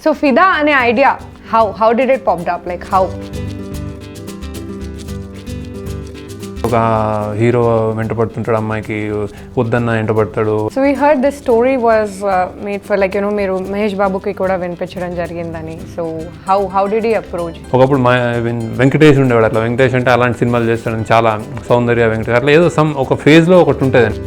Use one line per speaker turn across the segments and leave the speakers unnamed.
So Fida ane idea, how did it popped up? Like how?
ఒక hero వెంట పడుతుంటాడు, అమ్మాయికి వద్దన్న వెంట పడతాడు.
So we heard this story was made for like మీరు మహేష్ బాబుకి కూడా వినిపించడం జరిగిందని. So how did he approach?
ఒకప్పుడు వెంకటేష్ ఉండేవాడు, అట్లా వెంకటేష్ అంటే అలాంటి సినిమాలు చేస్తాడని, చాలా సౌందర్య వెంకటేష్ అట్లా ఏదో ఒక ఫేజ్లో ఒకటి ఉంటుంది.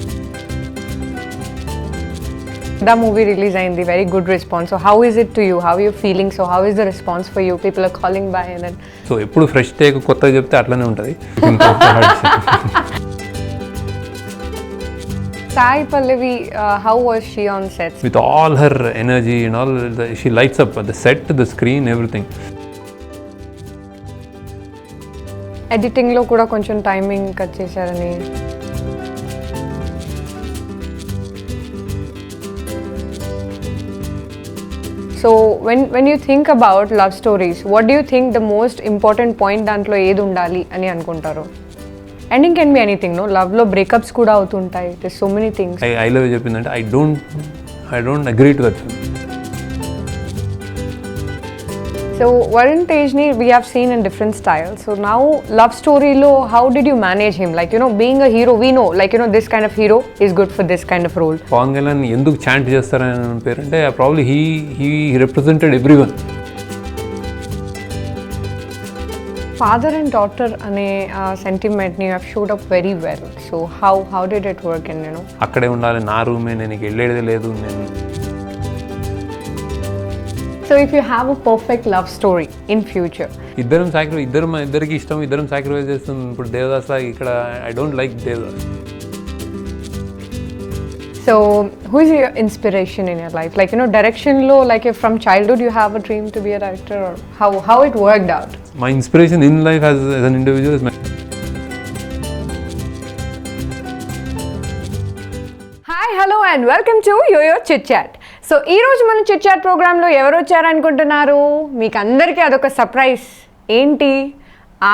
The movie release అయింది, very good response. So how is it to you? How are you feeling? So how is the response for you? People are calling by and then.
So ఎప్పుడు ఫ్రెష్ టేక్ కొత్తగా చెప్తే అట్లనే ఉంటుంది.
Sai Pallavi, how was she on sets?
With all her energy and all, she lights up the set, the screen, everything.
Editing లో కూడా కొంచెం timing cut చేశారని. So when you think about love stories, what do you think the most important point దాంట్లో ఏది ఉండాలి అని అనుకుంటారు? Ending can be anything, no? Love లో breakups కూడా అవుతుంటాయి. There's so many things.
I love చెప్పిందంటే I don't agree to that film.
So varuntej ni we have seen in different styles. So now love story lo, how did you manage him? Like being a hero, we know like this kind of hero is good for this kind of role.
Pawan Kalyan ఎందుకు chant చేస్తారని పేరంటే probably he represented everyone.
Father and daughter ane sentiment ni you have showed up very well. So how did it work? And
అక్కడే ఉండాలి, నా రూమే, నేను వెళ్ళేది లేదు. నేను
So if you have a perfect love story in future,
ఇద్దరికి ఇష్టం, ఇద్దరం సాక్రిఫైస్ చేస్తాం. ఇప్పుడు దేవదాస్ లాగా ఇక్కడ I don't like Devdas.
So who is your inspiration in your life? Like direction lo, like if from childhood you have a dream to be a director, or how it worked out?
My inspiration in life as an individual is my...
Hi, hello and welcome to YOYO Chit Chat. So ఈరోజు మన chit chat ప్రోగ్రాంలో ఎవరు వచ్చారనుకుంటున్నారు? మీకు అందరికీ అదొక surprise. ఏంటి?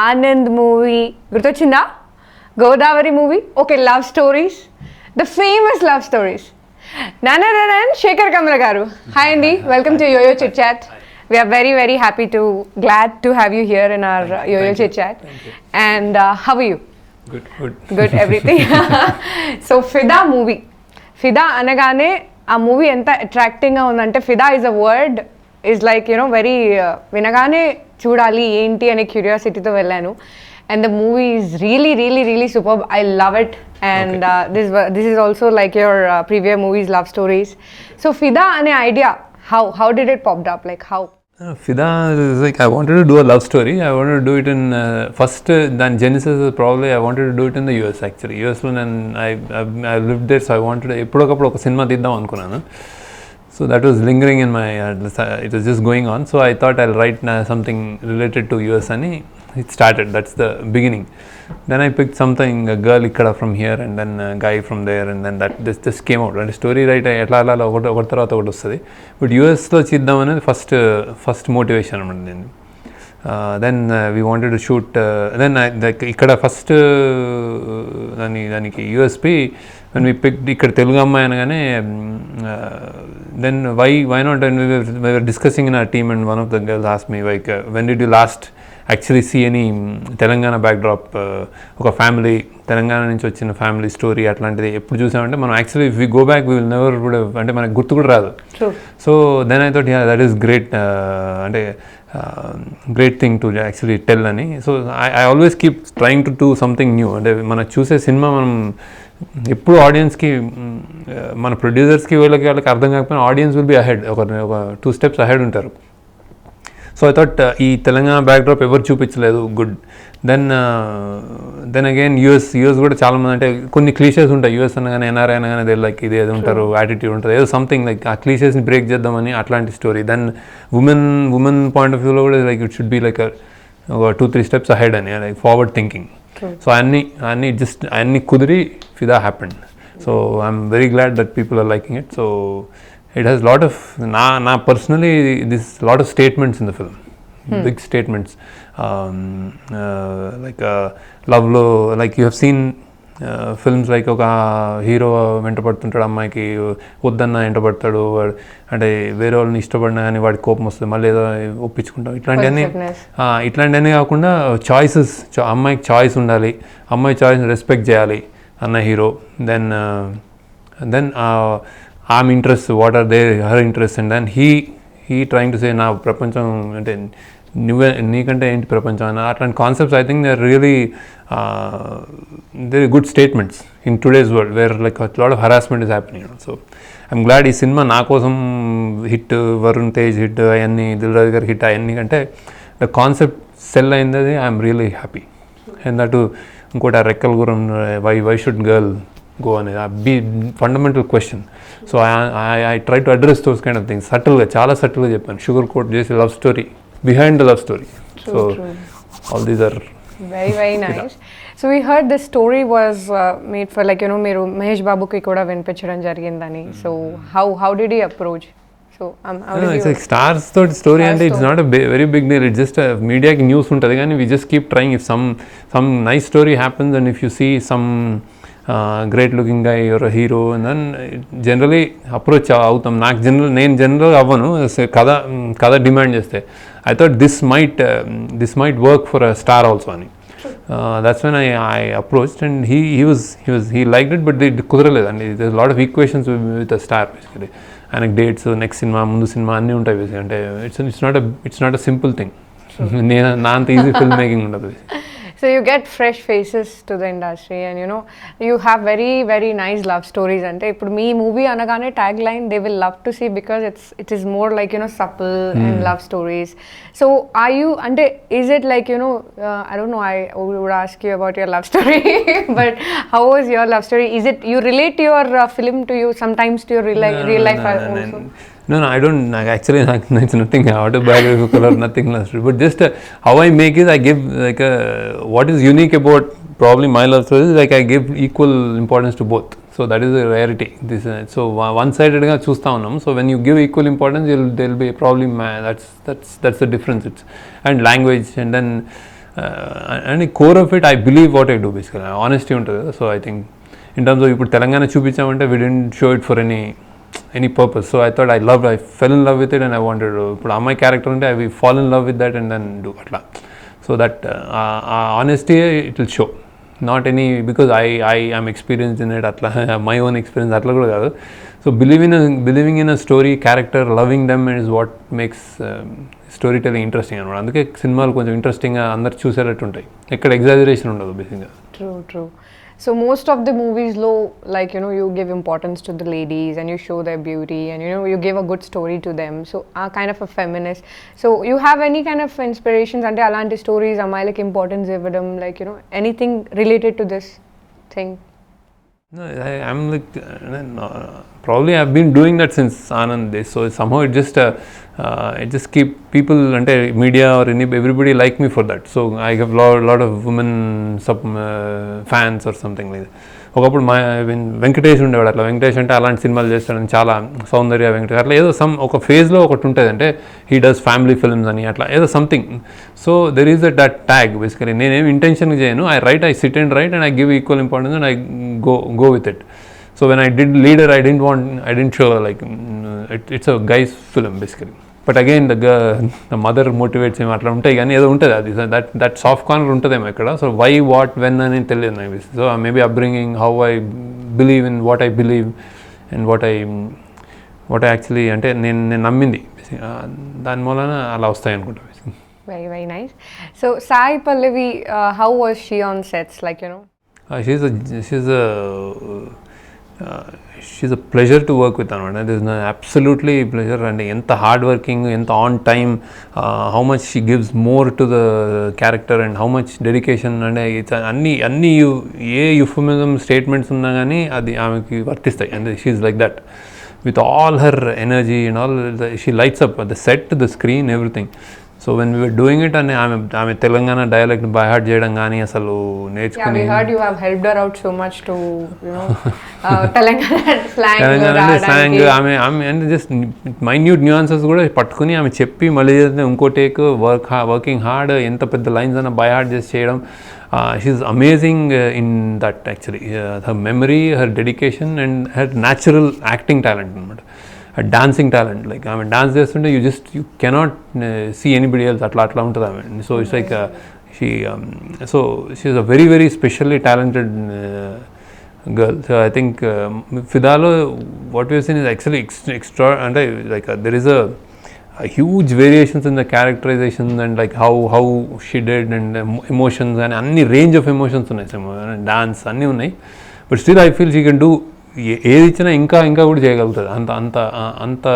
Anand movie గుర్తొచ్చిందా? Godavari movie. Okay, love stories, the famous love stories. నానా అండ్ శేఖర్ కమ్ముల గారు, హాయ్ అండి, welcome to YoYo chit chat. We are very very happy to glad to have you here in our YOYO Chit Chat. And how are you? Good everything. So Fidaa movie. Fidaa అనగానే ఆ movie ఎంత అట్రాక్టింగ్గా ఉందంటే, ఫిదా is a word is like very వినగానే చూడాలి ఏంటి అనే క్యూరియాసిటీతో వెళ్ళాను. And the movie is really really really super. I love it. And this is also like your previous movies love stories. So ఫిదా అనే idea, how did it popped up? Like how?
Fidaa is like I wanted to do a love story. I wanted to do it in first then Genesis is probably I wanted to do it in the US actually. US lo I lived there, so I wanted ఎప్పుడొకప్పుడు ఒక cinema తీద్దాం అనుకున్నాను. So that was lingering in my it was just going on. So I thought I'll write something related to US ani it started. That's the beginning. Then I picked something, a girl ikkada from here and then a guy from there, and then this just came out. And story write etla ఒకటి తర్వాత ఒకటి వస్తుంది. But యూఎస్లో చేద్దాం అనేది first motivation అనమాట నేను. Then we wanted to shoot. Then ఇక్కడ ఫస్ట్ దానికి యూఎస్పి when we picked ఇక్కడ తెలుగు అమ్మాయి అనగానే then why not, and we were discussing in our team and one of the girls asked me like when did you last actually see any Telangana backdrop, ఒక family, Telangana నుంచి వచ్చిన family story అట్లాంటిది ఎప్పుడు చూసామంటే మనం actually if we go back we will never would అంటే మనకు గుర్తు కూడా రాదు. So then I thought that is great, అంటే great thing to actually tell అని. So I always keep trying to do something new. అంటే మనం చూసే సినిమా మనం ఎప్పుడు ఆడియన్స్కి, మన ప్రొడ్యూసర్స్కి వాళ్ళకి అర్థం కాకపోయినా ఆడియన్స్ విల్ బి అహెడ్, ఒక 2 steps అహెడ్ ఉంటారు. సో ఐ థాట్ ఈ తెలంగాణ బ్యాక్డ్రాప్ ఎవరు చూపించలేదు, గుడ్. దెన్ అగైన్ యూఎస్ కూడా చాలామంది అంటే కొన్ని క్లీషెస్ ఉంటాయి. యూఎస్ అనగానే ఎన్ఆర్ఐ అనగానే దే లైక్ ఇది ఏదో ఉంటారు, యాటిట్యూడ్ ఉంటుంది, ఏదో సంథింగ్ లైక్ ఆ క్లీషెస్ని బ్రేక్ చేద్దామని అట్లాంటి story. Then women point of వ్యూలో కూడా like it should be like ఒక 2-3 steps అహెడ్ అని, లైక్ ఫార్వర్డ్ థింకింగ్. సో అన్నీ కుదిరి Fidaa happened. So I'm very glad that people are liking it. So it has lot of personally this lot of statements in the film, big statements, like love lo, like you have seen films like ఒక hero వెంట పడుతుంటాడు, అమ్మాయికి వద్దన్న వెంట పడతాడు, అంటే వేరే వాళ్ళని ఇష్టపడినా కానీ వాడికి కోపం వస్తుంది, మళ్ళీ ఏదో ఒప్పించుకుంటాం, ఇట్లాంటివన్నీ కాకుండా చాయిసెస్, అమ్మాయికి చాయిస్ ఉండాలి, అమ్మాయి చాయిస్ని రెస్పెక్ట్ చేయాలి అన్న హీరో. దెన్ ఆమె interest, what are they her interest, and then he trying to say నా ప్రపంచం అంటే నీకంటే ఏంటి ప్రపంచం అని అట్లాంటి concepts. I think they are really they good statements in today's world where like lot of harassment is happening. So I'm glad ఈ cinema నా కోసం హిట్, వరుణ్ తేజ్ హిట్, అవన్నీ దిల్రాజు గారి హిట్, అవన్నీ కంటే ద కాన్సెప్ట్ సెల్ అయింది, I'm really happy. And that ఇంకోటి ఆ రెక్కల గురం, వై షుడ్ గర్ల్ గో అనేది be fundamental question. So I try to address those kind of things సటిల్గా, చాలా సటిల్గా చెప్పాను, షుగర్ కోట్ చేసి love story behind the love story. So all these are
very nice. So we heard this story was made for like మీరు మహేష్ బాబుకి కూడా వినిపించడం జరిగిందని. So how did he approach? So
it's like stars thought story and it's not a very big deal, it's just a media news untadi gaani we just keep trying. If some nice story happens and if you see some great looking guy or a hero, and then generally approach అవుతాం. నాకు నేను general అవ్వను, కథ demand చేస్తే I thought this might work for a star also ani. That's when I approached and he liked it, but it కుదరలేదు అండి. There's a lot of equations with a star basically, ఆయనకి dates, next cinema, ముందు cinema అన్నీ ఉంటాయి basic. అంటే it's not a simple thing. నా అంత easy film making ఉండదు.
So you get fresh faces to the industry and you have very very nice love stories. Ante ippudu mee movie anagane tagline they will love to see because it is more like supple and love stories. So are you ante is it like I don't know, I would ask you about your love story but how was your love story? Is it you relate your film to you sometimes to your real life also?
No, I don't. Actually, it's nothing autobiographical or nothing love story. But just how I make it, I give like what is unique about probably my love story is like I give equal importance to both. So that is a rarity. This so one-sided ga chusta unnam. So when you give equal importance, there'll be a problem. That's the difference. It's and language and then and the core of it, I believe what I do basically. Honesty untadi. So I think in terms of ఇప్పుడు Telangana చూపించామంటే we didn't show it for any purpose. So I thought I fell in love with it and I wanted to put my character unte I fall in love with that and then do atla. So that honesty it will show, not any because I am experienced in it atla my own experience atla kuda kaadu. So believing in a story character, loving them is what makes storytelling interesting anamata. Anduke సినిమాలు కొంచెం interesting గా అందరు చూసేటట్టు ఉంటాయి, ఎక్కడ exaggeration ఉండదు బేసిక్గా.
True. So most of the movies like you give importance to the ladies and you show their beauty and you give a good story to them. So kind of a feminist. So you have any kind of inspirations ante alanti stories ammailaki importance ivvadam like anything related to this thing?
No, I'm like probably I've been doing that since Anand days. So somehow it just keep people ante media or everybody like me for that. So I have lot of women fans or something like that. ఒకప్పుడు వెంకటేష్ ఉండేవాడు, అట్లా వెంకటేష్ అంటే అలాంటి సినిమాలు చేస్తాడని, చాలా సౌందర్య వెంకటేష్ అట్లా ఏదో ఒక ఫేజ్లో ఒకటి ఉంటుంది, అంటే హీ డస్ ఫ్యామిలీ ఫిల్మ్స్ అని అట్లా ఏదో something. So there is that tag basically. నేనేం ఇంటెన్షన్గా చేయను, I SIT and right and I give equal importance and I go with it. So when I did Leader, I didn't show like it's a guy's film basically. But again the mother motivates him atla untayi gaani edo untadi adi that soft corner untademo ikkada. So why, what, when ani teliyadu నాకు. So maybe upbringing, how I believe in what I believe and what I actually అంటే నేను నమ్మింది దాని మూలన అలా వస్తాయి అనుకుంటా.
Very very nice. So Sai Pallavi, how was she on sets, like
she's a pleasure to work with anamata. There's no absolutely pleasure and enta hard working, enta on time, how much she gives more to the character and how much dedication and it's anni euphemism statements unna gaani adi aameki varthistayi and she's like that with all her energy and all she lights up the set, the screen, everything. So when we were doing it and ఆమె Telangana dialect by heart చేయడం కానీ అసలు నేర్చుకుని.
Yeah, we heard you have helped her out so much to Telangana slang.
ఆమె అంటే just minute nuances కూడా పట్టుకుని ఆమె చెప్పి మళ్ళీ ఇంకో టేక్ వర్కింగ్ హార్డ్, ఎంత పెద్ద లైన్స్ అన్న బై హార్ట్ చేసి చేయడం. she's amazing in that actually. Her memory, her dedication and her natural acting talent అనమాట, her dancing talent. Like ఆమె డాన్స్ చేస్తుంటే you cannot see anybody else అట్లా ఉంటుంది ఆమె. So it's like she's a very very specially talented girl. So I think Fidaalo what we have seen is actually extra, and like there is a huge variations in the characterization and like how she did, and emotions and any range of emotions ఉన్నాయి, dance అన్నీ ఉన్నాయి. But still I feel she can do ఏది ఇచ్చినా ఇంకా కూడా చేయగలుగుతుంది, అంత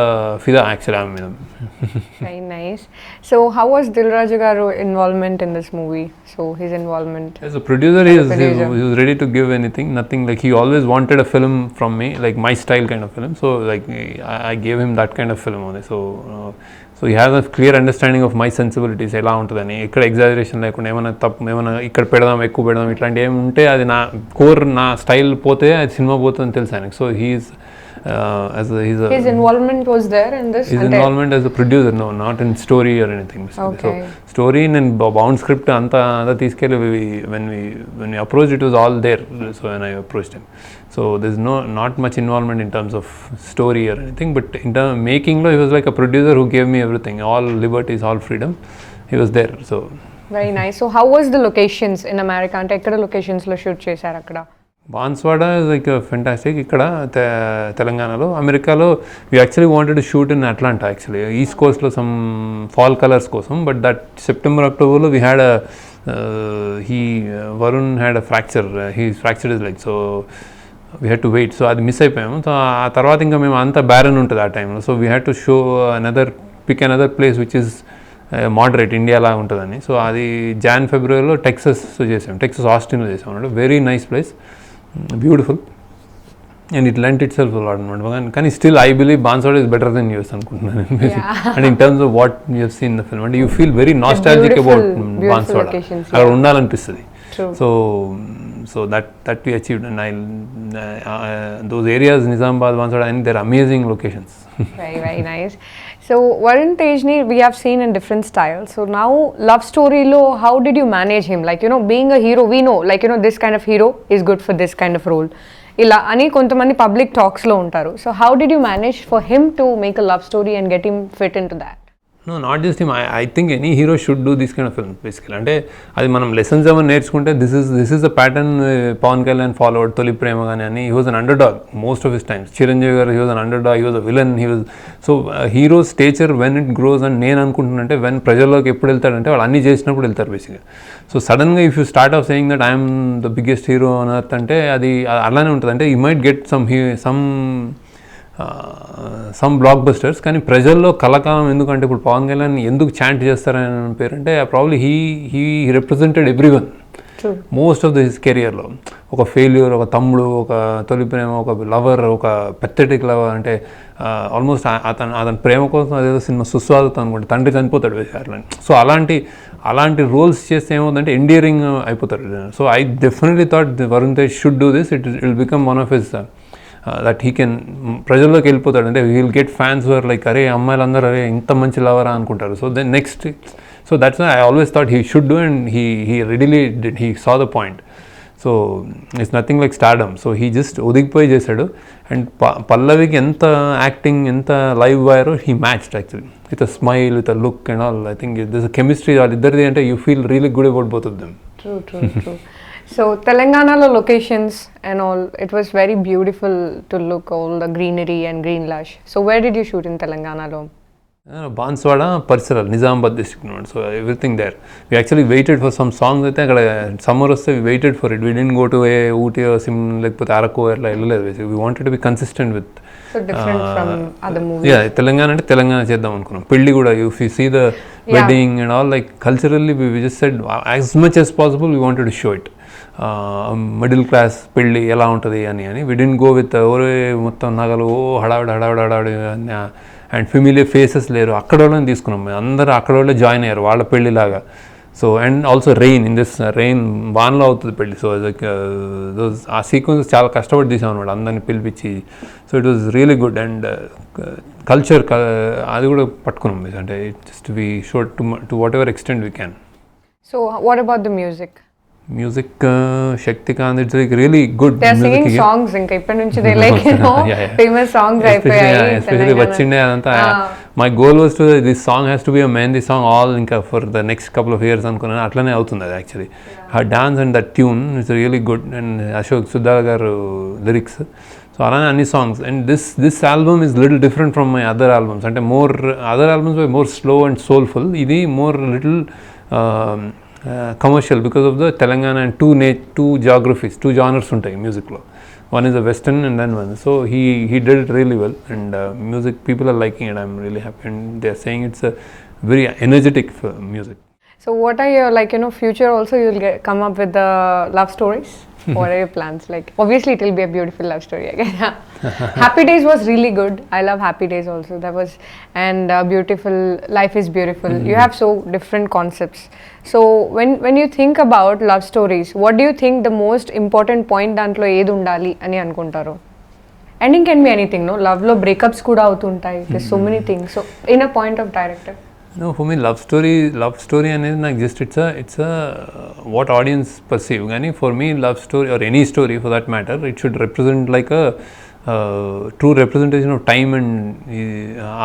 ఫిదా యాక్చువల్లీ ఆమె మీద.
Very nice. So how was Dilraju garu involvement in this movie? So his involvement
as a producer, he was ready to give anything, nothing, like he always wanted a film from me, like my style kind of film. So like I gave him that kind of film only. So he has a clear understanding of my sensibilities, ఎలా ఉంటుందని, ఇక్కడ exaggeration లేకుండా ఏమైనా ఇక్కడ పెడదాం ఎక్కువ పెడదాం ఇట్లాంటి ఏమి ఉంటే అది నా కోర్, నా స్టైల్ పోతే అది సినిమా పోతుందని తెలుసు ఆయనకి. So he's
his involvement was there in this?
His involvement as a producer, no, not in story or anything.
Okay.
So story and bound script anta తీసుకెళ్ళి when we approached, it was all there. So when I approached him, so there's not much involvement in terms of story or anything, but in terms of making lo, he was like a producer who gave me everything, all liberties, all freedom. He was there. So
very nice. So how was the locations in America? Ante ekkada locations lo shoot chesaru akkada?
Banswada is like fantastic. ఇక్కడ తెలంగాణలో, అమెరికాలో we actually wanted to shoot in Atlanta, actually east కోస్ట్లో some fall colours కోసం. But that September అక్టోబర్లో we had Varun had a fracture, he fractured is like, so we had to wait. So అది miss అయిపోయాము. So ఆ తర్వాత ఇంకా మేము అంతా బ్యారన్ ఉంటుంది ఆ టైంలో. So we had to show pick another place which is moderate, ఇండియాలా ఉంటుందని. సో అది ఫిబ్రవరిలో టెక్సస్ చేసాం, టెక్సస్ ఆస్టిన్లో చేసాం అన్నమాట. Very nice place, beautiful, and it lent itself lot అనమాట. కానీ still I believe Banswada is better then US అనుకుంటున్నాను. And in terms of what you have seen the film, and you feel very nostalgic about Banswada, అక్కడ ఉండాలనిపిస్తుంది. So that we achieved, and those areas, Nizamabad, Banswada, and they're amazing locations.
Very very nice. So varuntej ni we have seen in different styles. So now love story lo, how did you manage him? Like, you know, being a hero, we know, like, you know, this kind of hero is good for this kind of role, ila ani kontamandi public talks lo untaru. So how did you manage for him to make a love story and get him fit into that?
No, not just him. I think any hero should do this kind of film basically. అంటే అది మనం lessons ఏమైనా నేర్చుకుంటే this is the pattern Pavan Kalyan followed, Tholi Prema కానీ అని. He was an underdog most of his times. Chiranjeevi garu, he was an underdog, he was a villain, he was. So hero stature when it grows, అని నేను అనుకుంటున్నానంటే when ప్రజల్లోకి ఎప్పుడు వెళ్తాడంటే వాళ్ళు అన్నీ చేసినప్పుడు వెళ్తారు బేసిక్గా. సో సడన్గా if you start of saying that I'm the biggest hero అని అంటే అది అలానే ఉంటుంది. అంటే you might get some black busters, కానీ ప్రజల్లో కలకాలం. ఎందుకంటే ఇప్పుడు పవన్ కళ్యాణ్ ఎందుకు చాంట్ చేస్తారని పేరంటే probably he represented everyone most of his కెరియర్లో. ఒక ఫెయిల్యూర్, ఒక తమ్ముడు, ఒక తొలి ప్రేమ, ఒక లవర్, ఒక పెథెటిక్ లవర్, అంటే ఆల్మోస్ట్ అతని ప్రేమ కోసం అదేదో సినిమా సుస్వాగతం అనుకుంటే తండ్రి చనిపోతాడు అట్లా. సో అలాంటి రోల్స్ చేస్తే ఏమవుతుందంటే ఎండియరింగ్ అయిపోతాడు. So I definitely thought Varun should do this. It will become one of his that he can, ప్రజల్లోకి వెళ్ళిపోతాడు. అంటే he will get fans were like, అరే అమ్మాయిలందరూ అరే ఇంత మంచి లవరా అనుకుంటారు. So then next, so that's I always thought he should do, and he readily did, he saw the point. So it's nothing like stardom. So he just ఒదిగిపోయి చేశాడు. And పల్లవికి ఎంత యాక్టింగ్, ఎంత లైవ్ అయ్యారో he matched actually with a smile, with a look and all. I think this a chemistry వాళ్ళిద్దరిది, అంటే you feel really good about both of them.
True. So Telangana locations and all, it was very beautiful to look, all the greenery and green lush. So where did you shoot in Telangana lo?
Banswada పరిసరాలు, Nizamabad district అనమాట. So everything there. We actually waited for some songs. అయితే అక్కడ summer వస్తే we waited for it. We didn't go to a Ooty లేకపోతే అరకు అట్లా వెళ్ళలేదు. Basic we wanted to be consistent with.
So different from other movies.
Yeah, Telangana అంటే తెలంగాణ చేద్దాం అనుకున్నాం. పెళ్ళి కూడా, if you see the wedding and all, like culturally we just said as much as possible we wanted to show it. Middle class పెళ్ళి ఎలా ఉంటుంది అని. We didn't go with ఓరే మొత్తం నగలు, హడావిడి అండ్ ఫెమిలియర్ ఫేసెస్ లేరు. అక్కడ వాళ్ళని తీసుకున్నాం మేము. అందరూ అక్కడ వాళ్ళే జాయిన్ అయ్యారు వాళ్ళ పెళ్ళిలాగా. So and also rain, in this rain వాన్లో అవుతుంది పెళ్ళి. సో ఆ సీక్వెన్స్ చాలా కష్టపడి తీసాం అనమాట, అందరిని పిలిపించి. So it was really good. And culture అది కూడా పట్టుకున్నాం. అంటే just we showed to what ever extent we can.
So what about the music?
Music, Shaktikant, it's like really good
They are
music.
singing songs ఇంకా ఇప్పటి నుంచి they like famous songs అయిపోయాయి
Especially వచ్చిండే అదంతా. My goal was to this song has to be a Mehndi song all ఇంకా for the next couple of years అనుకున్నాను. అట్లనే అవుతుంది అది actually. Her dance and that tune is really good, and Ashok Sudhar garu lyrics. So అలానే అన్ని songs, and this album is little different from my other albums. అంటే more other albums were more slow and soulful. ఇది more little commercial because of the Telangana and two geographies, two genres ఉంటాయి మ్యూజిక్లో. One is a western and then one. So he did it really well, and music, people are liking it. I'm really happy, and they are saying it's a very energetic music.
So what are your future also? You'll come up with the love stories? What are your plans? Like obviously it will be a beautiful love story again. Happy Days was really good. I love Happy Days also. That was, and beautiful, Life is Beautiful. You have so different concepts. So when you think about love stories, what do you think the most important point dantlo edi undali ani anukuntaru? Ending can be anything, no? Love lo breakups kuda avutuntayi. There's so many things. So in a point of director,
no, for me love story అనేది నాకు just it's a what audience perceive. కానీ for me love story or any story for that matter, it should represent like a true representation of time, and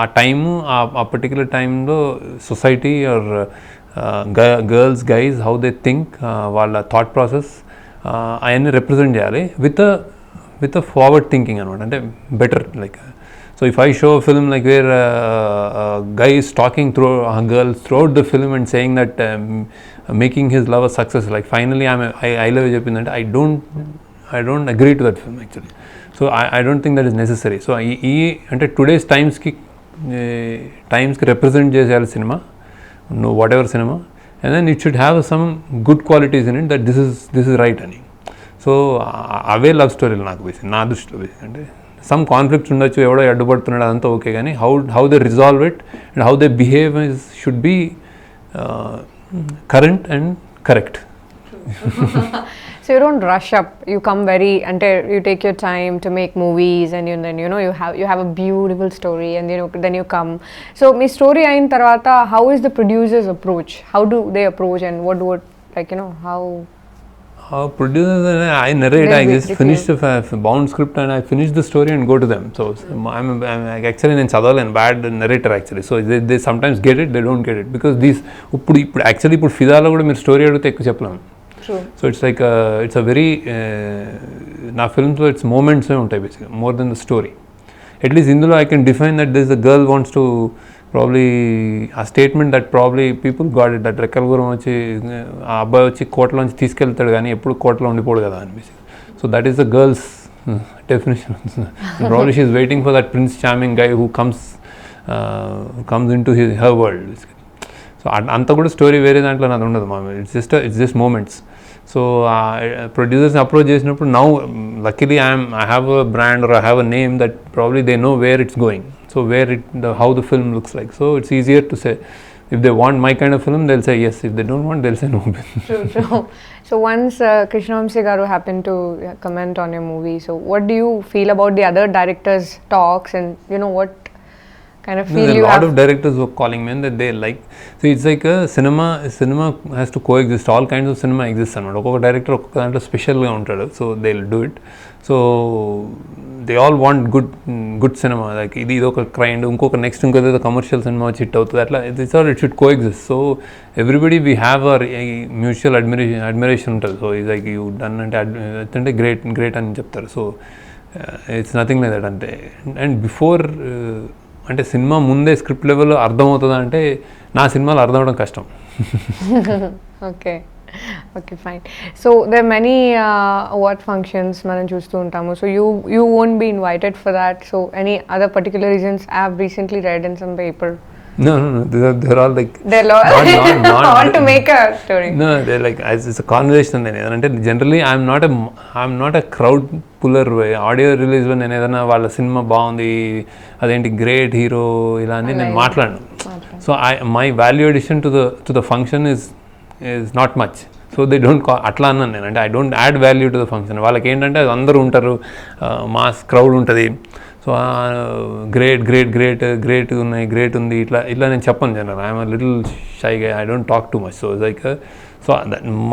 ఆ time ఆ particular టైంలో society or girls guys how they think, వాళ్ళ thought process అవన్నీ represent చేయాలి with forward thinking అనమాట. అంటే better like, so if I show a film like where a guy is talking through a girl throughout the film and saying that making his love a success, like finally I love you, I don't agree to that film actually. So I don't think that is necessary. So అంటే today's times ki represent చేయాలి cinema, no whatever cinema, and then it should have some good qualities in it, that this is right అని. So అవే love స్టోరీలు నాకు basic, నా దృష్టిలో basic. అంటే some conflicts ఉండొచ్చు, ఎవడో అడ్డుపడుతున్నాడు అదంతా ఓకే, కానీ how they resolve it and how they behave should be current and correct.
So you don't rush up. You come very, you take your time to make movies, and then you have a beautiful story, and then you come. So my story ayin tarvata, how is the producers approach? How do they approach, and what how?
Producers, I narrate. I just finished a bound script and I finished the story and go to them. So I'm actually in Chadal and bad narrator actually. So they sometimes get it, they don't get it, because these actually put Fidaa lo kuda meer story adute ekku cheppalam.
True.
So it's like it's a very na films lo it's moments untai basically more than the story. At least indulo I can define that this a girl wants to probably a statement that probably people got it, that రెక్కలగురం వచ్చి ఆ అబ్బాయి వచ్చి కోటలోంచి తీసుకెళ్తాడు కానీ ఎప్పుడు కోటలో ఉండిపోడు కదా అనిపిస్తుంది. So that is the girls definition. Probably she is waiting for that prince charming guy who comes in to her world. So అంత కూడా స్టోరీ వేరే దాంట్లో అది ఉండదు మా, it's just moments. So producers approach చేసినప్పుడు now luckily I have a brand or I have a name that probably they know where it's going. So how the film looks like. So it's easier to say, if they want my kind of film, they'll say yes. If they don't want, they'll say no.
True. So once Krishnamsi garu happened to comment on your movie, so what do you feel about the other directors' talks, and what kind of feel you have?
A lot of directors were calling me, and that they like. So it's like a cinema has to coexist. All kinds of cinema exists. Okka director okka dantlo special ga untadu, so they'll do it. So they all want good cinema, like ఇది ఒక క్రైండ్, ఇంకొక next ఇంకొక commercial cinema వచ్చి hit అవుతుంది, అట్లా it should co exist. So everybody we have our mutual admiration ఉంటుంది. So ఇది like you done అంటే గ్రేట్ అని చెప్తారు. So it's nothing like that. అంటే అండ్ బిఫోర్ అంటే సినిమా ముందే స్క్రిప్ట్ లెవెల్లో అర్థమవుతుందా అంటే నా సినిమాలు అర్థం అవడం కష్టం.
Okay, fine. So there are many award functions మనం చూస్తూ ఉంటాము. So you won't be invited for that. So any other particular reasons? I have recently read in some paper.
No. They're all like
they're not all to make a story.
No, they're like it's a conversation. అంటే generally I'm not a crowd puller way. Audio release లో నేను ఏదైనా వాళ్ళ cinema బాగుంది, అదేంటి great hero ఇలా అని నేను మాట్లాడను. So my value addition to the function is not much. So they don't call అట్లా అన్నాను నేను. అంటే I don't add value to the function. వాళ్ళకి ఏంటంటే అందరూ ఉంటారు, మాస్ క్రౌడ్ ఉంటుంది. సో గ్రేట్ ఉన్నాయి, గ్రేట్ ఉంది, ఇట్లా నేను చెప్పను general. I'm little shy guy, I don't talk too much. So like so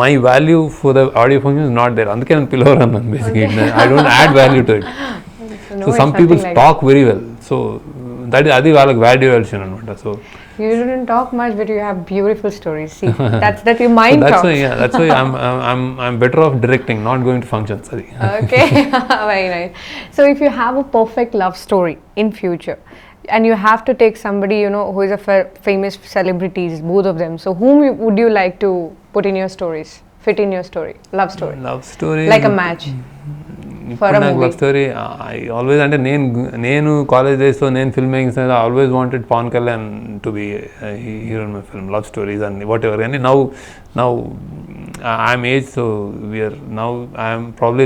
my value for the audio function is not there, అందుకే నేను పిలవరు అన్నాను basically. I don't add value to it. So some people talk very well, so అది వాళ్ళకి value addition అనమాట. సో
you didn't talk much, but you have beautiful stories. See, that your mind
so
talks.
That's why I'm better off directing, not going to functions. Sorry.
Okay. Very nice. So if you have a perfect love story in future and you have to take somebody, you know, who is a famous celebrities, both of them, so whom would you like to put in your stories, fit in your story, love story like a match for a movie?
Love story, I always, అంటే నేను college డేస్లో నేను film making I always wanted Pavan Kalyan to be hero in my film. Love stories and whatever. కానీ now I'm age, so we're now I'm probably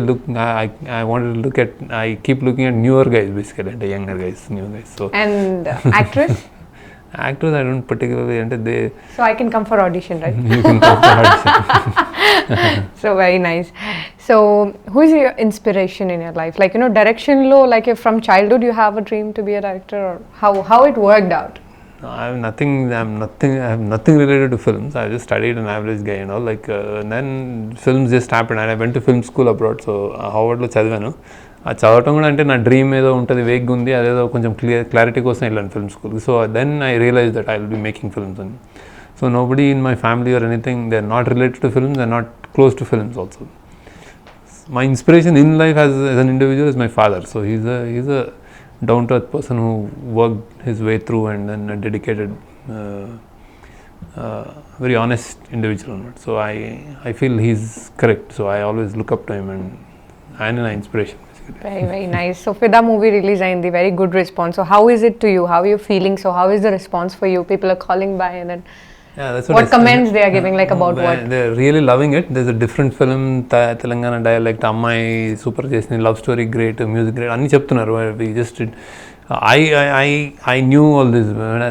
I wanted to look at, I keep looking at newer guys basically, అంటే younger guys, new guys. So
And actress?
Actors I don't particularly, అంటే they,
so I can come for audition, right?
you can come to audition.
So very nice. So who is your inspiration in your life, like, you know, direction low, like if from childhood you have a dream to be a director, or how it worked out?
I have nothing related to films. I just studied an average guy, you know, like and then films just happened, and I went to film school abroad. So Harvard లో చదివాను. ఆ చదవటం కూడా అంటే నా dream ఏదో ఉంటుంది, వేగ్గా ఉంది, అదేదో కొంచెం క్లారిటీ కోసం వెళ్ళాను ఫిల్మ్ స్కూల్కి. So then I realize that I will be making films అని. So nobody in my family or anything, they are not related to films, they are not close to films also. My inspiration in life as an individual is my father. So he's a down to earth person who worked his way through, and then a dedicated, very honest individual. So I feel he's correct. So I always look up to him, and an inspiration basically.
Very nice. So Fidaa movie release ayindi, very good response. So how is it to you? How are you feeling? So how is the response for you? People are calling by, and then
yeah, that's
what comments they are giving, like about what?
They're really loving it. There's a different film, Telangana dialect, అమ్మాయి super చేసింది, love story great, music great అన్నీ చెప్తున్నారు. We just did. I knew all this,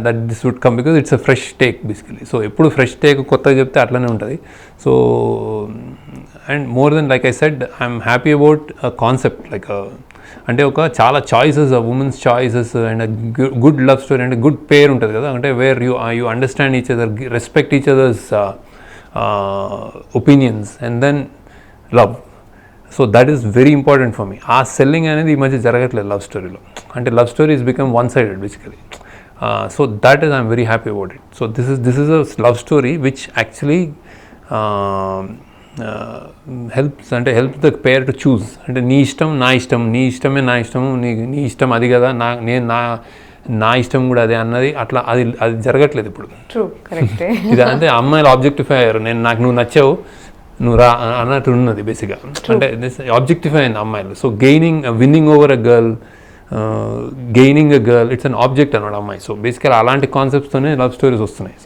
that this would come because it's a fresh take basically. So ఎప్పుడు fresh take కొత్తగా చెప్తే అట్లనే ఉంటుంది. So and more than, like I said, I'm happy about a concept, like అంటే ఒక చాలా choices, women's choices and good love story, అంటే good pair ఉంటుంది కదా, అంటే where you understand each other, respect each others opinions and then love. So that is very important for me. ఆ selling అనేది ఈ మధ్య జరగట్లేదు లవ్ స్టోరీలో, అంటే love story is become one sided basically. So that is I'm very happy about it. So this is a love story which actually helps the pair to choose, అంటే నీ ఇష్టం నా ఇష్టం, నీ ఇష్టమే నా ఇష్టము, నీ ఇష్టం అది కదా, నా ఇష్టం కూడా అదే అన్నది, అట్లా అది జరగట్లేదు ఇప్పుడు. ఇది అంటే అమ్మాయిలు ఆబ్జెక్టిఫై అయ్యారు, నాకు నువ్వు నచ్చావు, నువ్వు రా అన్నట్టు ఉన్నది బేసిక్గా, అంటే ఆబ్జెక్టిఫై అయింది అమ్మాయిలు. So winning over a girl, gaining a girl, it's an object అన్నాడు అమ్మాయి. సో బేసికలీ అలాంటి కాన్సెప్ట్స్తోనే లవ్ స్టోరీస్ వస్తున్నాయి.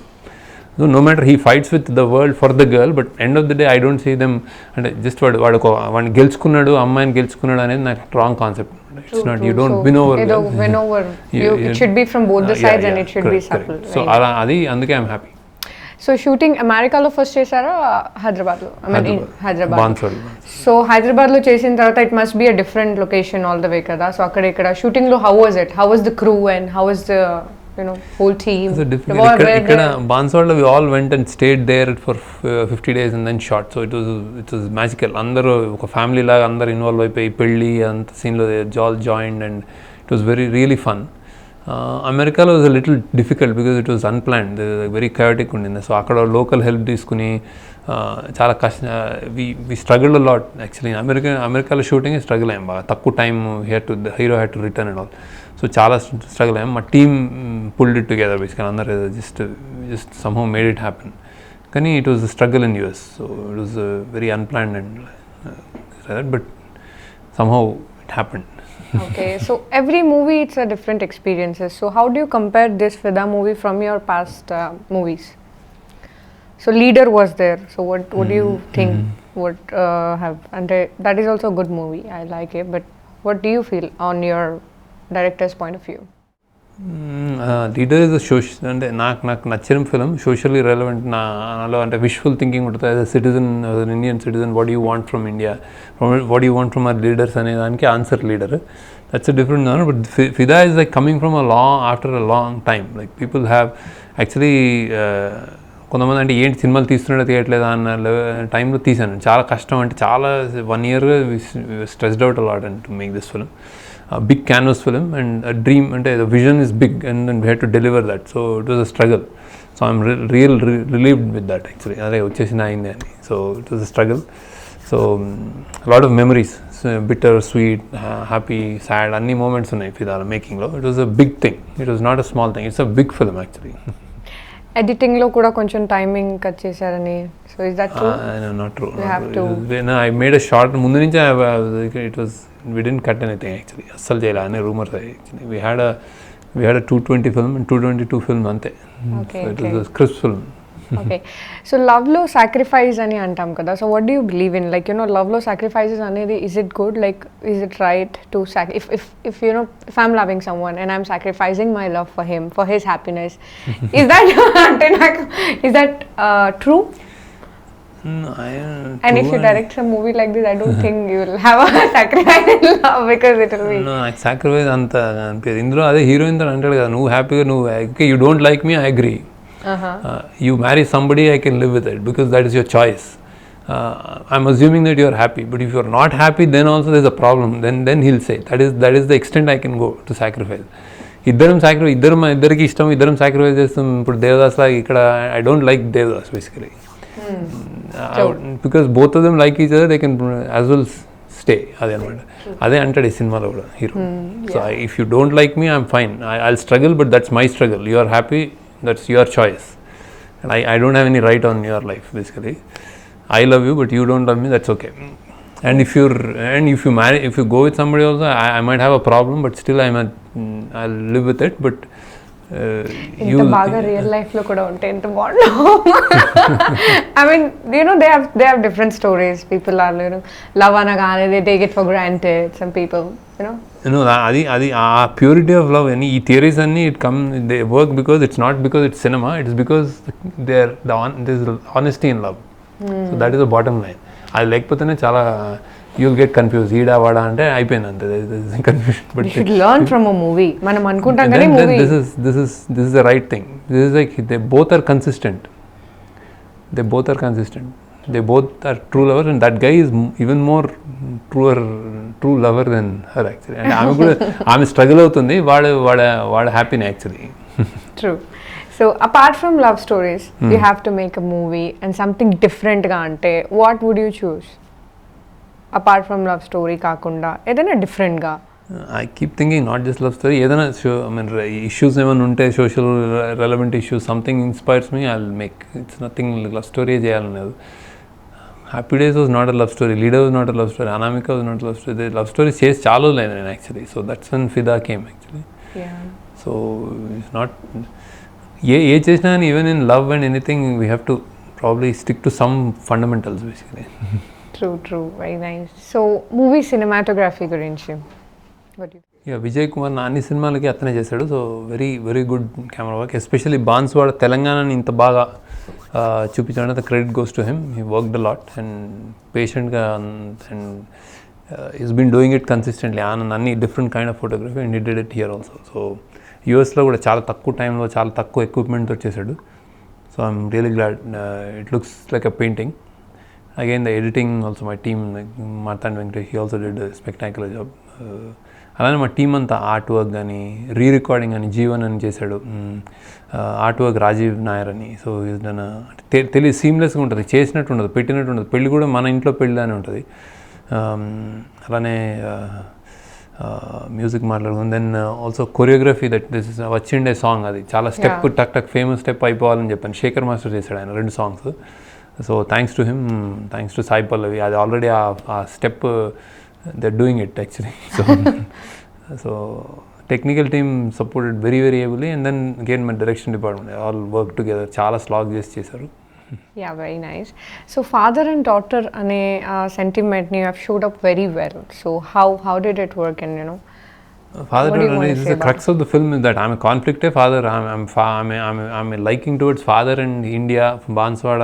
So no matter he fights with the world for the girl, but end of the day I don't see them, అంటే just వాడిని గెలుచుకున్నాడు, అమ్మాయిని గెలుచుకున్నాడు అనేది నాకు wrong concept. It's not, you don't win over girl.
It should be from both the sides, and it should be supple.
So అలా అది అందుకే I'm happy.
సో షూటింగ్ అమెరికాలో ఫస్ట్ చేశారా హైదరాబాద్లో? హైదరాబాద్. సో హైదరాబాద్లో చేసిన తర్వాత it must be a different location all the way కదా. సో అక్కడ ఇక్కడ షూటింగ్లో how was it, how was the crew and how was the whole team?
ikkada Banswala we all went and stayed there for 50 days and then shot. So it was magical. Andaru oka family laga andaru involve అయిపోయి పెళ్ళి anta scene lo they all joined, and it was really fun. America was a little difficult because it was unplanned, very chaotic undindi. So akkada local help తీసుకుని చాలా కష్టం, we struggled a lot actually. America lo shooting struggle అయ్యాం బాగా, తక్కువ time, the hero had to return and all. So చాలా struggle అయ్యాం. మా team pulled it together బేసికల్, అందరూ just somehow made it happen. కానీ it was struggle in US, so it was very unplanned and but somehow it happened.
Okay, so every movie it's a different experiences. So how do you compare this Fidaa movie from your past movies? So Leader was there. So what do you think would have, and that is also a good movie, I like it, but what do you feel on your director's point of view?
Leader is a social, అంటే నాకు నచ్చిన film, socially relevant. నాలో అంటే wishful thinking ఉంటుంది. As a citizen, as an Indian citizen, what you want from India, what you want from our leaders అనే దానికి answer leader. That's a different. But Fidaa is like coming from after a long time. Like people have actually కొంతమంది అంటే ఏంటి సినిమాలు తీస్తున్నాడో తీయట్లేదా అన్న టైంలో తీశాను. చాలా కష్టం, అంటే చాలా 1 year stressed out a lot and to make this film. Big canvas film and dream, అంటే the vision is big and we had to deliver that. So it was a struggle. So I'm relieved with that actually. అదే వచ్చేసింది అయింది అని. So it was a struggle. So lot of memories, bitter, sweet, happy, sad, అన్ని moments ఉన్నాయి ఫిదాలో మేకింగ్లో. It was a big thing. It was not a small thing. It's a big film actually.
ఎడిటింగ్లో కూడా కొంచెం టైమింగ్ కట్ చేశారని. So is that true?
Not true. I made a short. ముందు నుంచి ఇట్ వాజ్ we didn't cut anything actually. అస్సలు చేయలే అనే rumours actually. we had a 220 film and 222 film అంతే.
Okay,
so it was a crisp film.
Okay. So లవ్లో sacrifice అని అంటాం కదా. So what do you believe in? Like లవ్లో సాక్రిఫైసెస్ అనేది, is it good? Like is it right to if I'm loving someone and I'm sacrificing my love for him, for his happiness, is that అంటే నాకు is that true? And if you direct a movie like this, I don't think you will have a sacrifice in love, because it will be
sacrifice అంత అనిపించదు ఇందులో. అదే heroine తో అంటాడు కదా, నువ్వు హ్యాపీగా, నువ్వు you don't like me, I agree. You marry somebody, I can live with it because that is your choice. I'm assuming that you are happy, but if you are not happy, then also there is a problem. Then he'll say that is the extent I can go to sacrifice. ఇద్దరికి ఇష్టం, ఇద్దరం sacrifice చేస్తాం. ఇప్పుడు దేవదాస్ లాగా ఇక్కడ I don't like Devdas basically. Because both of them like each other, they can as well stay. అదే అనమాట. అదే అంటాడు ఈ సినిమాలో కూడా hero. So if you don't like me, I'm fine. I'll struggle, but that's my struggle. You are happy, that's your choice, and I don't have any right on your life basically. I love you, but you don't love me, that's okay. And if you go with somebody also, I might have a problem, but still I'll live with it. But
ఇంత బాగా real life లో కూడా ఉంటే ఎంత బాగుండు. I mean, they have different stories. People are love అనగానే they take it for granted. Some people
అది ఆ ప్యూరిటీ ఆఫ్ లవ్ అని ఈ థియరీస్ అన్ని they work because it's not because it's cinema, it's because there is honesty in love. So that is the bottom line. అది లేకపోతేనే చాలా you'll get confused. ఈడా వాడా అంటే అయిపోయింది అంతే confusion. But
you should learn from a movie. మనం అనుకుంటాం కానీ movie
this is the right thing. This is like they both are consistent. They both are true lovers, and that guy is even more true lover than her actually. And ఆమె కూడా ఆమె struggle అవుతుంది, వాడు హ్యాపీనే actually.
True. So apart from love stories, you have to make a movie and something different ga ante, what would you choose? Apart from love story కాకుండా ఏదైనా different గా.
I keep thinking not just love story, ఏదైనా issues ఏమైనా ఉంటే, social relevant issues, something inspires me, I will make. It's nothing love story చేయాలనేది. Happy days was not a love story, leader was not a love story, Anamika was not love story. Love story చేసి చాలా లేదు నేను actually. So that's when Fidaa came actually. So it's not a చేసినా కానీ, even in love and anything we have to probably stick to some fundamentals basically.
True, very nice. So movie cinematography గురించి
విజయ్ కుమార్ నా అన్ని సినిమాలకి అతనే చేశాడు. So very good camera work. Especially Banswada తెలంగాణని ఇంత బాగా చూపించాడు, the credit goes to him. He worked a lot and పేషెంట్గా, and is been doing it consistently. Anand అన్ని different kind of photography and he did it here also. So యూఎస్లో కూడా చాలా తక్కువ టైంలో చాలా తక్కువ ఎక్విప్మెంట్తో చేశాడు. So I'm really glad. It looks like a painting. Again, the editing also, my team, like Martha and Venkatesh, he also did a spectacular job. అలానే మా టీం అంతా ఆర్ట్ వర్క్ కానీ, రికార్డింగ్ అని జీవన్ అని చేశాడు. ఆర్ట్ వర్క్ రాజీవ్ నాయర్ అని. So is done తెలియదు, సీమ్లెస్గా ఉంటుంది, చేసినట్టు ఉండదు, పెట్టినట్టు ఉండదు. పెళ్ళి కూడా మన ఇంట్లో పెళ్ళి అని ఉంటుంది. అలానే మ్యూజిక్ మాట్లాడుకుంది. Then also choreography, that this is Vachinde song, అది చాలా స్టెప్ టక్ ఫేమస్ స్టెప్ అయిపోవాలని చెప్పాను. శేఖర్ మాస్టర్ చేశాడు ఆయన 2 songs. So thanks to him, thanks to Sai Pallavi. అది ఆల్రెడీ ఆ step they are doing it actually. So technical team supported very ably. And then again my direction department all work together. చాలా slog చేశారు.
Yeah, very nice. So father and daughter ane sentiment you have showed up very well. So how did it work? And
Father
What do you
daughter
wanna
is
say
the
about
crux of the film is that I'm a conflicted father. I'm liking towards father and India, Banswada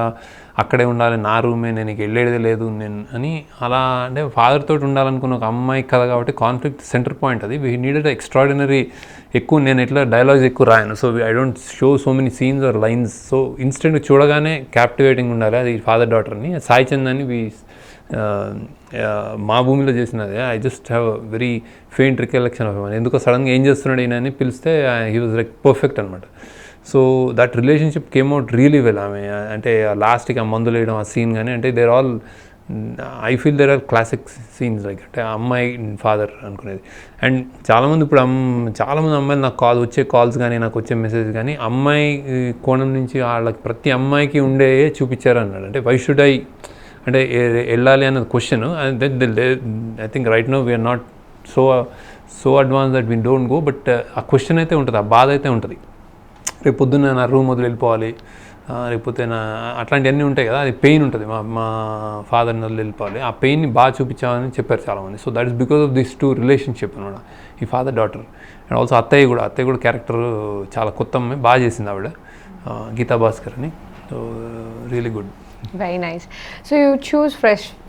అక్కడే ఉండాలి, నా రూమే, నేను వెళ్ళేది లేదు నేను అని, అలా అంటే ఫాదర్ తోటి ఉండాలనుకున్న ఒక అమ్మాయి కథ కాబట్టి కాన్ఫ్లిక్ట్ సెంటర్ పాయింట్ అది. వీ నీడెడ్ ఎక్స్ట్రాడినరీ ఎక్కువ, నేను ఎట్లా డైలాగ్స్ ఎక్కువ రాయను, so I don't show so many scenes or lines, so instant చూడగానే క్యాప్టివేటింగ్ ఉండాలి. అది ఫాదర్ డాటర్ని సాయి చంద్ అని మా భూమిలో చేసినదే. I just have very faint recollection of ఎందుకో సడన్గా ఏం చేస్తున్నాడు ఈయన అని పిలిస్తే హీ వాజ్ లైక్ పర్ఫెక్ట్ అనమాట. So that relationship came out really well. ఆమె అంటే లాస్ట్కి ఆ మందులు వేయడం ఆ సీన్ కానీ, అంటే there all I feel there are classic scenes like, అంటే అమ్మాయి ఫాదర్ అనుకునేది. అండ్ చాలామంది ఇప్పుడు చాలామంది అమ్మాయిలు నాకు వచ్చే కాల్స్ కానీ నాకు వచ్చే మెసేజ్ కానీ అమ్మాయి కోణం నుంచి వాళ్ళకి ప్రతి అమ్మాయికి ఉండే చూపించారు అన్నాడు. అంటే వై షుడ్ అంటే వెళ్ళాలి అన్నది question. I think right now we are not so advance that we don't go, but ఆ క్వశ్చన్ అయితే ఉంటుంది, ఆ బాధ అయితే ఉంటుంది. రేపు పొద్దున్న నా రూమ్ వదిలి వెళ్ళిపోవాలి, లేకపోతే అట్లాంటివన్నీ ఉంటాయి కదా, అది పెయిన్ ఉంటుంది. మా ఫాదర్ని వదిలి వెళ్ళిపోవాలి, ఆ పెయిన్ని బాగా చూపించామని చెప్పారు చాలామంది. So that is because of this to relationship అనమాట, ఈ ఫాదర్ డాటర్. అండ్ ఆల్సో అత్తయ్య కూడా క్యారెక్టర్ చాలా కొత్త అమ్మాయి, బాగా చేసింది ఆవిడ, గీతా భాస్కర్ అని. So really good.
Very nice. So you choose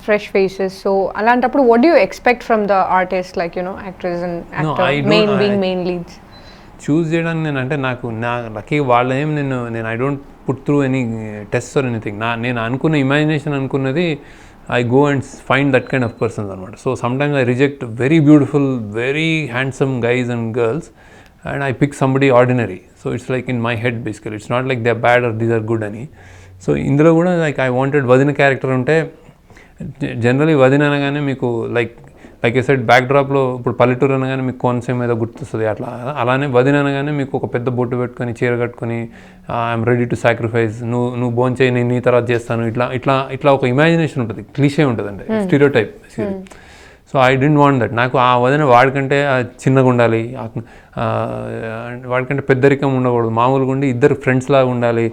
fresh faces. So alantappudu what do you expect from the artist, like actors and actor, main leads?
Choose చేయడానికి నేను అంటే నా లక్కీ వాళ్ళ ఏం నేను I don't put through any test or anything. నేను అనుకున్న imagination అనుకున్నది I go and find that kind of persons అనమాట. So sometimes I reject very beautiful, very handsome guys and girls and I pick somebody ordinary. So it's like in my head basically, it's not like they are bad or these are good అని. సో ఇందులో కూడా like I wanted వదిన character ఉంటే, generally వదిన అనగానే మీకు like ఏ side back డ్రాప్లో ఇప్పుడు పల్లెటూరు అనగానే మీకు కోనసీమ మీద గుర్తొస్తుంది, అలానే వదిన అనగానే మీకు ఒక పెద్ద బొట్టు పెట్టుకొని చీర కట్టుకొని ఐఎమ్ రెడీ టు సాక్రిఫైస్, నువ్వు భోంచేయి నేను నీ తర్వాత చేస్తాను, ఇట్లా ఒక ఇమాజినేషన్ ఉంటుంది, క్లీషే ఉంటుంది, అంటే stereotype. So I don't want that. నాకు ఆ వదిన వాడికంటే చిన్నగా ఉండాలి, వాడికంటే పెద్దరికం ఉండకూడదు, మామూలుగా ఉండి ఇద్దరు ఫ్రెండ్స్ లాగా ఉండాలి,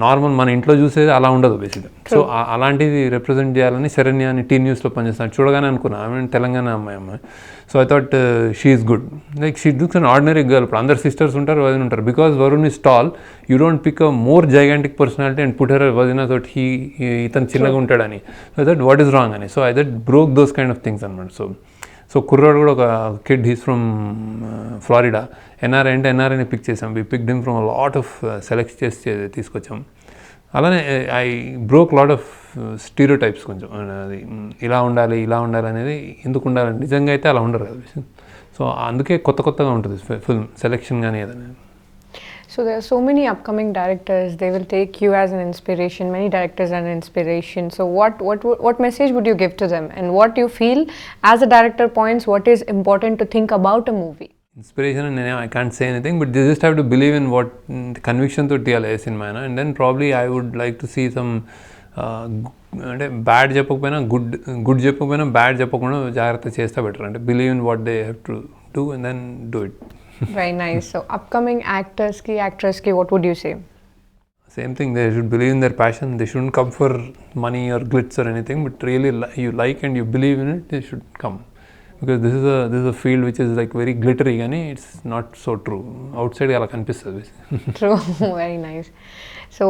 నార్మల్ మన ఇంట్లో చూసేది అలా ఉండదు బేసిక్గా. సో అలాంటిది రిప్రజెంట్ చేయాలని శరణ్య అని టీ న్యూస్లో పనిచేస్తాను, చూడగానే అనుకున్నా ఆమె తెలంగాణ అమ్మాయి. So I thought she is good, like she looks an ordinary girl. ఇప్పుడు అందరు సిస్టర్స్ ఉంటారు, వదిన ఉంటారు. Because Varun is tall, you don't pick a more gigantic personality and put her వదిన తోటి ఇతను చిన్నగా ఉంటాడని. So I thought what is wrong అని. So I thought broke those kind of things అనమాట. సో కుర్రాడు కూడా ఒక kid, he's from Florida, NRI అంటే ఎన్ఆర్ఐని పిక్ చేసాం. వి picked him from lot of select చేసి తీసుకొచ్చాం. అలానే I broke lot of stereotypes కొంచెం, అది ఇలా ఉండాలి అనేది ఎందుకు ఉండాలి, నిజంగా అయితే అలా ఉండరు కదా. సో అందుకే కొత్తగా ఉంటుంది ఫిల్మ్ సెలెక్షన్ కానీ ఏదైనా.
So there are so many upcoming directors, they will take you as an inspiration, many directors are an inspiration. So what message would you give to them, and what you feel as a director points what is important to think about a movie?
Inspiration and I can't say anything, but they just have to believe in what conviction to tell a cinema, and then probably I would like to see some అంటే bad చెప్పకపోయినా good చెప్పకపోయినా bad చెప్పకుండా జాగ్రత్త చేస్తే better, అంటే believe in what they have to do and then do it.
Very nice. So upcoming actors ki, actress ki, what would you say?
Same thing, they should believe in their passion. They shouldn't come for money or glitz or anything, but really you like and you believe in it, they should come. Because this is a field which is like very glittery and it's not so true. Outside ala kanipistadi.
True. Very nice. So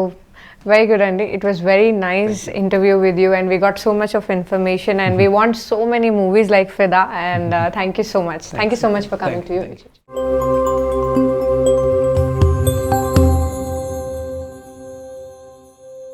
very good, Andy. It was very nice interview with you, and we got so much of information, and we want so many movies like Fidaa, and thank you so much. Thank you so much for coming to you.